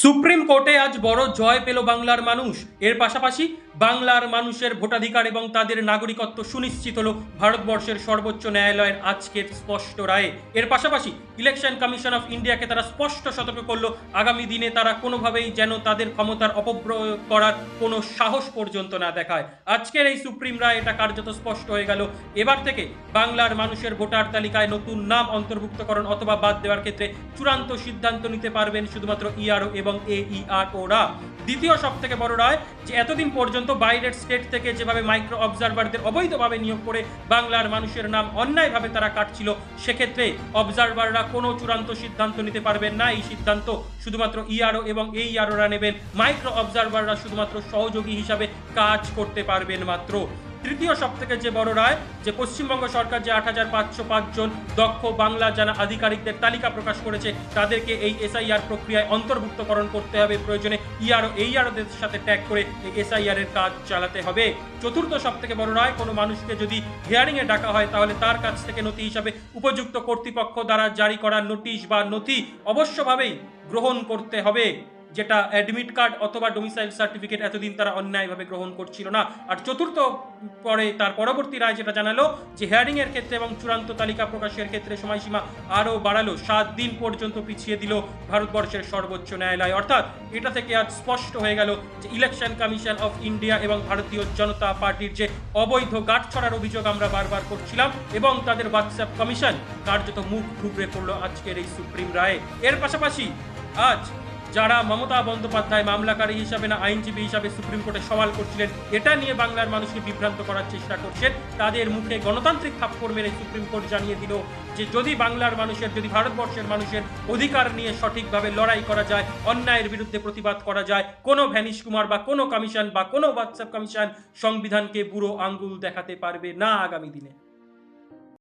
Supreme কোর্টে আজ বড় জয় পেল বাংলার মানুষ। এর পাশাপাশি বাংলার মানুষের ভোটাধিকার এবং তাদের নাগরিকত্ব সুনিশ্চিত হলো ভারতবর্ষের সর্বোচ্চ ন্যায়ালয়ের আজকের স্পষ্ট রায়ে। এর পাশাপাশি ইলেকশন কমিশন অফ ইন্ডিয়াকে তারা স্পষ্ট সতর্ক করলো, আগামী দিনে তারা কোনোভাবেই যেন তাদের ক্ষমতার অপপ্রয়োগ করার কোনো সাহস পর্যন্ত না দেখায়। আজকের এই সুপ্রিম রায় এটা কার্যত স্পষ্ট হয়ে গেল। এবার থেকে বাংলার মানুষের ভোটার তালিকায় নতুন নাম অন্তর্ভুক্তকরণ অথবা বাদ দেওয়ার ক্ষেত্রে চূড়ান্ত সিদ্ধান্ত নিতে পারবেন শুধুমাত্র ইআরও এবং এইআরওরা। দ্বিতীয় সব থেকে বড় রায় যে এতদিন পর্যন্ত বাইরের স্টেট থেকে যেভাবে মাইক্রো অবজারভারদের অবৈধভাবে নিয়োগ করে বাংলার মানুষের নাম অন্যায়ভাবে তারা কাটছিল, সেক্ষেত্রে অবজারভাররা কোনো চূড়ান্ত সিদ্ধান্ত নিতে পারবেন না। এই সিদ্ধান্ত শুধুমাত্র ইআরও এবং এইআরওরা নেবেন। মাইক্রো অবজারভাররা শুধুমাত্র সহযোগী হিসাবে কাজ করতে পারবেন মাত্র। তৃতীয় সব থেকে যে বড় রায় যে পশ্চিমবঙ্গ সরকার যে ৮৫০৫ জন দক্ষ বাংলা জানা আধিকারিকদের তালিকা প্রকাশ করেছে, তাদেরকে এই এসআইআর প্রক্রিয়ায় অন্তর্ভুক্তকরণ করতে হবে। প্রয়োজনে ইআরও এইআরওদের সাথে ট্যাগ করে এই এসআইআর এর কাজ চালাতে হবে। চতুর্থ সব থেকে বড় রায়, কোনো মানুষকে যদি হিয়ারিংয়ে ডাকা হয় তাহলে তার কাছ থেকে নথি হিসাবে উপযুক্ত কর্তৃপক্ষ দ্বারা জারি করা নোটিশ বা নথি অবশ্যভাবেই গ্রহণ করতে হবে, যেটা অ্যাডমিট কার্ড অথবা ডোমিসাইল সার্টিফিকেট এতদিন তারা অন্যায়ভাবে গ্রহণ করছিল না। আর চতুর্থ পরে তার পরবর্তী রায় যেটা জানালো যে হেয়ারিং এর ক্ষেত্রে এবং চূড়ান্ত তালিকা প্রকাশের ক্ষেত্রে সময়সীমা আরও বাড়ালো, 7 দিন পর্যন্ত পিছিয়ে দিল ভারতবর্ষের সর্বোচ্চ ন্যায়ালয়। অর্থাৎ এটা থেকে আজ স্পষ্ট হয়ে গেল যে ইলেকশন কমিশন অফ ইন্ডিয়া এবং ভারতীয় জনতা পার্টির যে অবৈধ গাঁটছড়ার অভিযোগ আমরা বারবার করছিলাম এবং তাদের হোয়াটসঅ্যাপ কমিশন কার্যত মুখ থুবড়ে পড়লো আজকের এই সুপ্রিম রায়ে। এর পাশাপাশি আজ যারা মমতা বন্দ্যোপাধ্যায় মামলাকারী হিসাবে না আইনজীবী হিসাবে সুপ্রিম কোর্টে সওয়াল করছিলেন, এটা নিয়ে বাংলার মানুষকে বিভ্রান্ত করার চেষ্টা করছেন, তাদের মুখে গণতান্ত্রিক থাপ্পড় মেরে সুপ্রিম কোর্ট জানিয়ে দিল যে যদি বাংলার মানুষের, যদি ভারতবর্ষের মানুষের অধিকার নিয়ে সঠিকভাবে লড়াই করা যায়, অন্যায়ের বিরুদ্ধে প্রতিবাদ করা যায়, কোনো ভ্যানিশ কুমার বা কোনো কমিশন বা কোনো হোয়াটসঅ্যাপ কমিশন সংবিধানকে বুড়ো আঙ্গুল দেখাতে পারবে না আগামী দিনে।